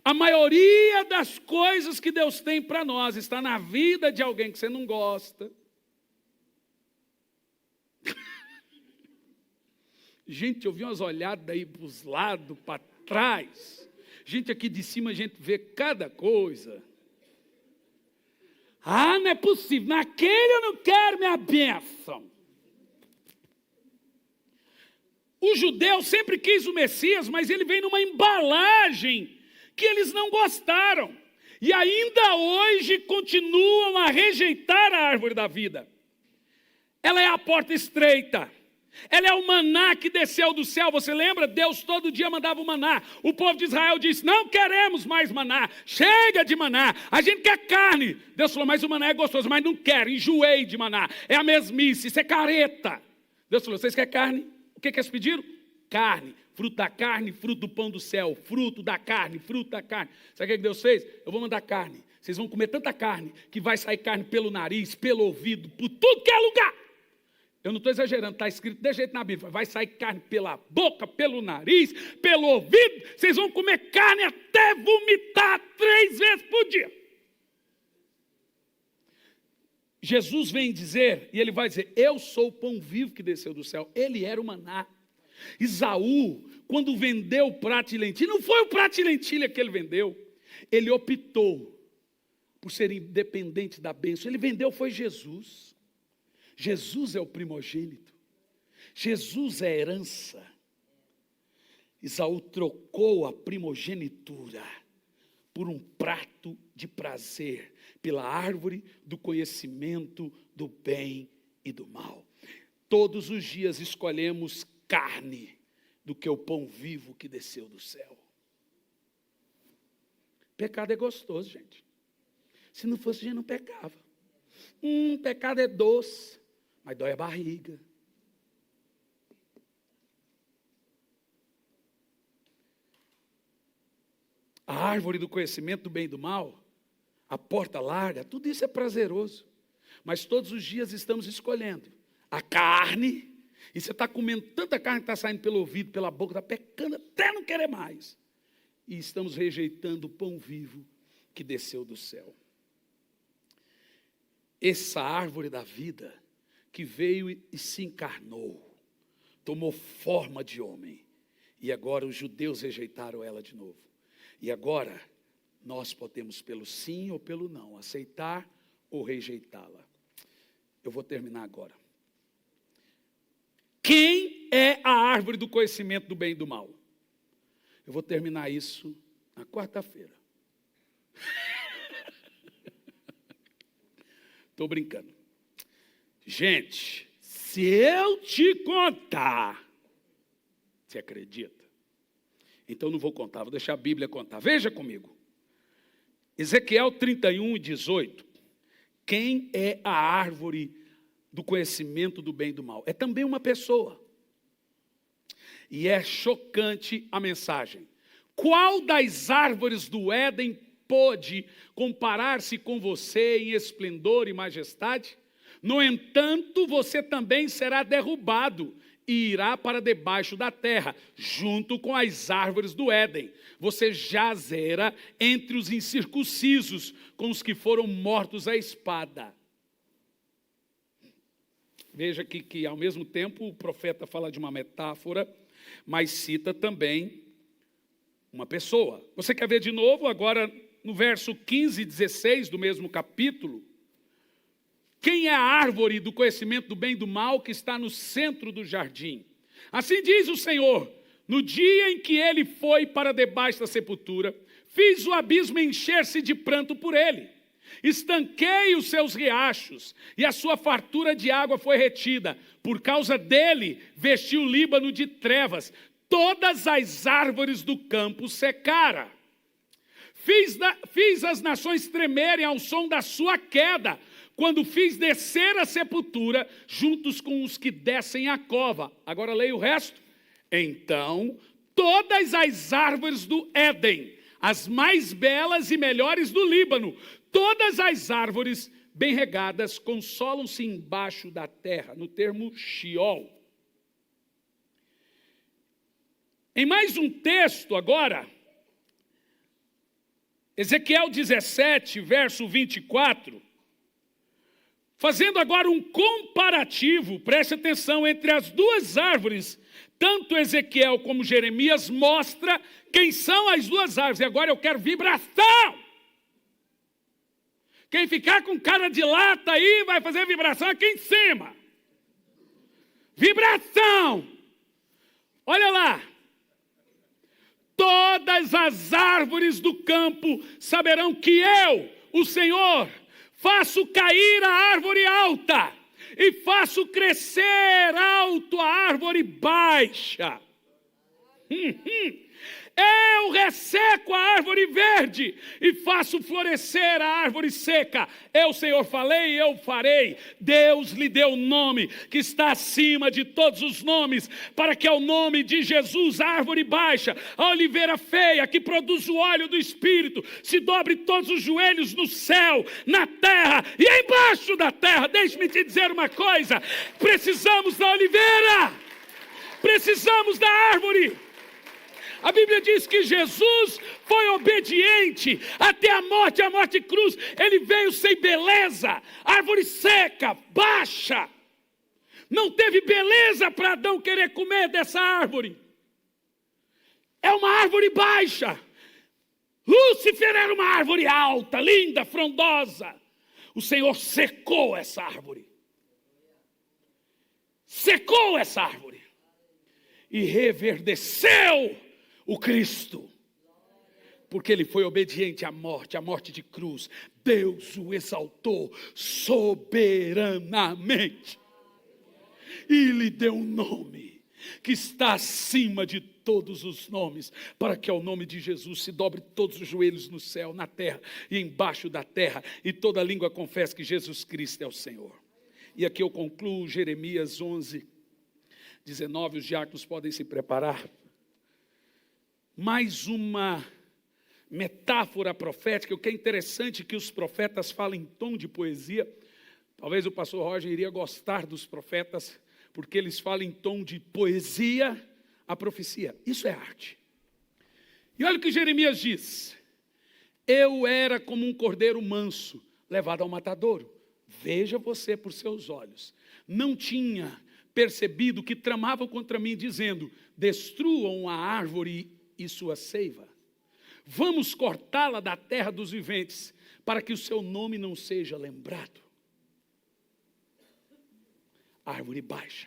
A maioria das coisas que Deus tem para nós está na vida de alguém que você não gosta. Gente, eu vi umas olhadas aí para os lados, para trás. Gente, aqui de cima a gente vê cada coisa. Ah, não é possível, naquele eu não quero minha bênção. O judeu sempre quis o Messias, mas ele vem numa embalagem que eles não gostaram. E ainda hoje continuam a rejeitar a árvore da vida. Ela é a porta estreita. Ela é o maná que desceu do céu. Você lembra? Deus todo dia mandava o maná. O povo de Israel disse, não queremos mais maná. Chega de maná. A gente quer carne. Deus falou, mas o maná é gostoso. Mas não quero, enjoei de maná. É a mesmice, isso é careta. Deus falou, vocês querem carne? O que eles pediram? Carne. Fruto da carne, fruto do pão do céu. Fruto da carne, fruto da carne. Sabe o que Deus fez? Eu vou mandar carne. Vocês vão comer tanta carne que vai sair carne pelo nariz, pelo ouvido, por tudo que é lugar. Eu não estou exagerando, está escrito desse jeito na Bíblia. Vai sair carne pela boca, pelo nariz, pelo ouvido. Vocês vão comer carne até vomitar 3 vezes por dia. Jesus vem dizer, e ele vai dizer, eu sou o pão vivo que desceu do céu. Ele era o maná. Esaú, quando vendeu o prato de lentilha, não foi o prato de lentilha que ele vendeu. Ele optou por ser independente da bênção. Ele vendeu, foi Jesus. Jesus é o primogênito. Jesus é a herança. Esaú trocou a primogenitura por um prato de prazer, pela árvore do conhecimento do bem e do mal. Todos os dias escolhemos carne do que o pão vivo que desceu do céu. Pecado é gostoso, gente. Se não fosse, a gente não pecava. Pecado é doce, mas dói a barriga. A árvore do conhecimento do bem e do mal, a porta larga, tudo isso é prazeroso. Mas todos os dias estamos escolhendo a carne, e você está comendo tanta carne que está saindo pelo ouvido, pela boca, está pecando até não querer mais. E estamos rejeitando o pão vivo que desceu do céu. Essa árvore da vida que veio e se encarnou, tomou forma de homem, e agora os judeus rejeitaram ela de novo. E agora nós podemos, pelo sim ou pelo não, aceitar ou rejeitá-la. Eu vou terminar agora. Quem é a árvore do conhecimento do bem e do mal? Eu vou terminar isso na quarta-feira. Estou brincando. Gente, se eu te contar, você acredita? Então não vou contar, vou deixar a Bíblia contar. Veja comigo. Ezequiel 31:18. Quem é a árvore do conhecimento do bem e do mal? É também uma pessoa. E é chocante a mensagem. Qual das árvores do Éden pôde comparar-se com você em esplendor e majestade? No entanto, você também será derrubado e irá para debaixo da terra, junto com as árvores do Éden. Você jazera entre os incircuncisos, com os que foram mortos à espada. Veja aqui que, ao mesmo tempo, o profeta fala de uma metáfora, mas cita também uma pessoa. Você quer ver de novo, agora, no verso 15 e 16 do mesmo capítulo? Quem é a árvore do conhecimento do bem e do mal que está no centro do jardim? Assim diz o Senhor, no dia em que ele foi para debaixo da sepultura, fiz o abismo encher-se de pranto por ele. Estanquei os seus riachos, e a sua fartura de água foi retida. Por causa dele, vestiu o Líbano de trevas. Todas as árvores do campo secaram. Fiz as nações tremerem ao som da sua queda, quando fiz descer a sepultura, juntos com os que descem a cova. Agora leia o resto. Então, todas as árvores do Éden, as mais belas e melhores do Líbano, todas as árvores bem regadas, consolam-se embaixo da terra, no termo Sheol. Em mais um texto agora, Ezequiel 17, verso 24, fazendo agora um comparativo, preste atenção, entre as duas árvores, tanto Ezequiel como Jeremias mostra quem são as duas árvores. E agora eu quero vibração. Quem ficar com cara de lata aí vai fazer vibração aqui em cima. Vibração. Olha lá. Todas as árvores do campo saberão que eu, o Senhor, faço cair a árvore alta e faço crescer alto a árvore baixa. Eu resseco a árvore verde e faço florescer a árvore seca. Eu, Senhor, falei e eu farei. Deus lhe deu um nome que está acima de todos os nomes, para que ao nome de Jesus, a árvore baixa, a oliveira feia, que produz o óleo do Espírito, se dobre todos os joelhos no céu, na terra e embaixo da terra. Deixe-me te dizer uma coisa: precisamos da oliveira, precisamos da árvore. A Bíblia diz que Jesus foi obediente até a morte de cruz. Ele veio sem beleza, árvore seca, baixa. Não teve beleza para Adão querer comer dessa árvore. É uma árvore baixa. Lúcifer era uma árvore alta, linda, frondosa. O Senhor secou essa árvore. Secou essa árvore. E reverdeceu o Cristo, porque ele foi obediente à morte de cruz. Deus o exaltou soberanamente e lhe deu um nome que está acima de todos os nomes, para que ao nome de Jesus se dobre todos os joelhos no céu, na terra e embaixo da terra, e toda língua confesse que Jesus Cristo é o Senhor. E aqui eu concluo Jeremias 11, 19, os diáconos podem se preparar. Mais uma metáfora profética. O que é interessante que os profetas falam em tom de poesia. Talvez o pastor Roger iria gostar dos profetas, porque eles falam em tom de poesia a profecia. Isso é arte. E olha o que Jeremias diz: eu era como um cordeiro manso, levado ao matadouro. Veja você por seus olhos. Não tinha percebido que tramavam contra mim, dizendo: destruam a árvore e sua seiva. Vamos cortá-la da terra dos viventes, para que o seu nome não seja lembrado. Árvore baixa,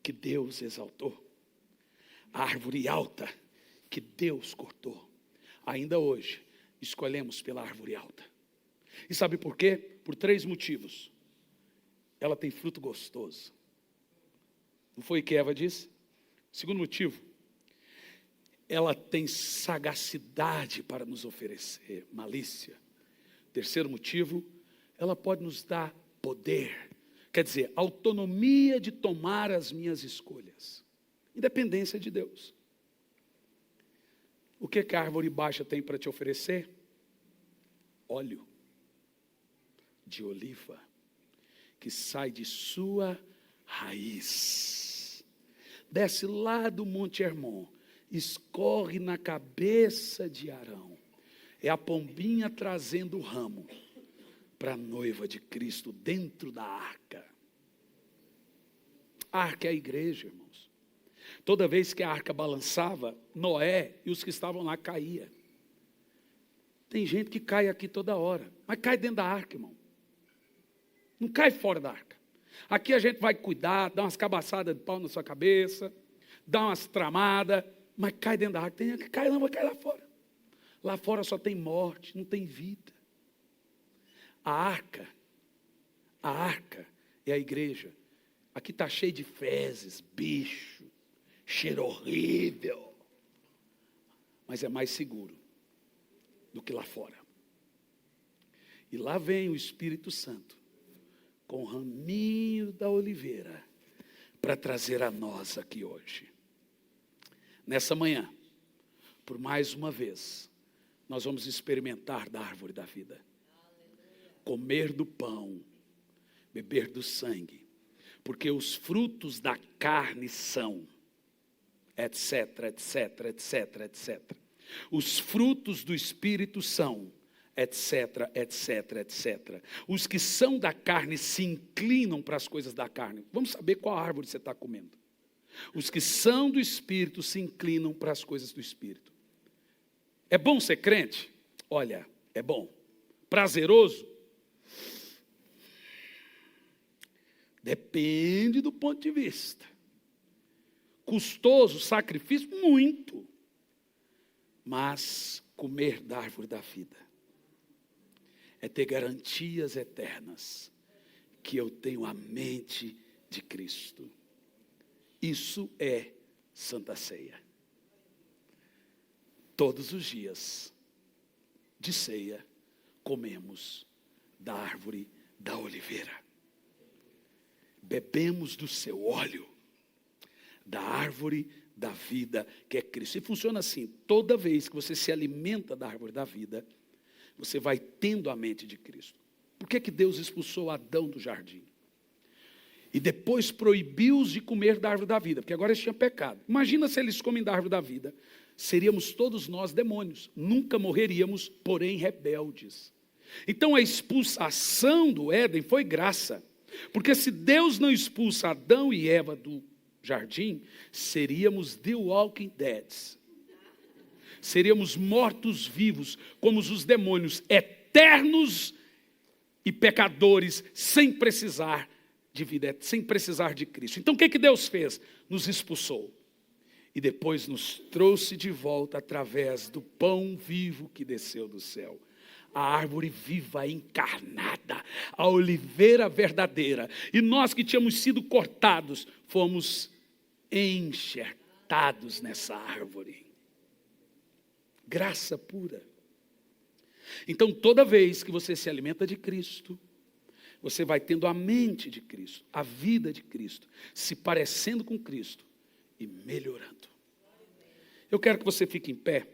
que Deus exaltou. Árvore alta, que Deus cortou. Ainda hoje, escolhemos pela árvore alta. E sabe por quê? Por 3 motivos. Ela tem fruto gostoso. Não foi o que Eva disse? Segundo motivo, ela tem sagacidade para nos oferecer, malícia. Terceiro motivo, ela pode nos dar poder, quer dizer, autonomia de tomar as minhas escolhas, independência de Deus. O que a árvore baixa tem para te oferecer? Óleo de oliva, que sai de sua raiz, desce lá do Monte Hermon, escorre na cabeça de Arão. É a pombinha trazendo o ramo para a noiva de Cristo dentro da arca. A arca é a igreja, irmãos. Toda vez que a arca balançava, Noé e os que estavam lá caíam. Tem gente que cai aqui toda hora, mas cai dentro da arca, irmão. Não cai fora da arca. Aqui a gente vai cuidar, dá umas cabaçadas de pau na sua cabeça, dá umas tramadas, mas cai dentro da arca. Tem gente que cai, não vai cair lá fora. Lá fora só tem morte, não tem vida. A arca é a igreja. Aqui está cheio de fezes, bicho, cheiro horrível. Mas é mais seguro do que lá fora. E lá vem o Espírito Santo, com o raminho da oliveira, para trazer a nós aqui hoje. Nessa manhã, por mais uma vez, nós vamos experimentar da árvore da vida. Comer do pão, beber do sangue, porque os frutos da carne são, etc, etc, etc, etc. Os frutos do Espírito são, etc, etc, etc. Os que são da carne se inclinam para as coisas da carne. Vamos saber qual árvore você está comendo. Os que são do Espírito se inclinam para as coisas do Espírito. É bom ser crente? Olha, é bom. Prazeroso? Depende do ponto de vista. Custoso, sacrifício? Muito. Mas comer da árvore da vida é ter garantias eternas que eu tenho a mente de Cristo. Isso é Santa Ceia. Todos os dias de ceia comemos da árvore da oliveira. Bebemos do seu óleo, da árvore da vida que é Cristo. E funciona assim: toda vez que você se alimenta da árvore da vida, você vai tendo a mente de Cristo. Por que Deus expulsou Adão do jardim? E depois proibiu-os de comer da árvore da vida, porque agora eles tinham pecado. Imagina se eles comem da árvore da vida. Seríamos todos nós demônios. Nunca morreríamos, porém rebeldes. Então a expulsação do Éden foi graça. Porque se Deus não expulsa Adão e Eva do jardim, seríamos The Walking Dead. Seríamos mortos-vivos, como os demônios, eternos e pecadores, sem precisar de vida, sem precisar de Cristo. Então o que Deus fez? Nos expulsou. E depois nos trouxe de volta através do pão vivo que desceu do céu. A árvore viva encarnada, a oliveira verdadeira. E nós que tínhamos sido cortados, fomos enxertados nessa árvore. Graça pura. Então, toda vez que você se alimenta de Cristo, você vai tendo a mente de Cristo, a vida de Cristo, se parecendo com Cristo e melhorando. Eu quero que você fique em pé.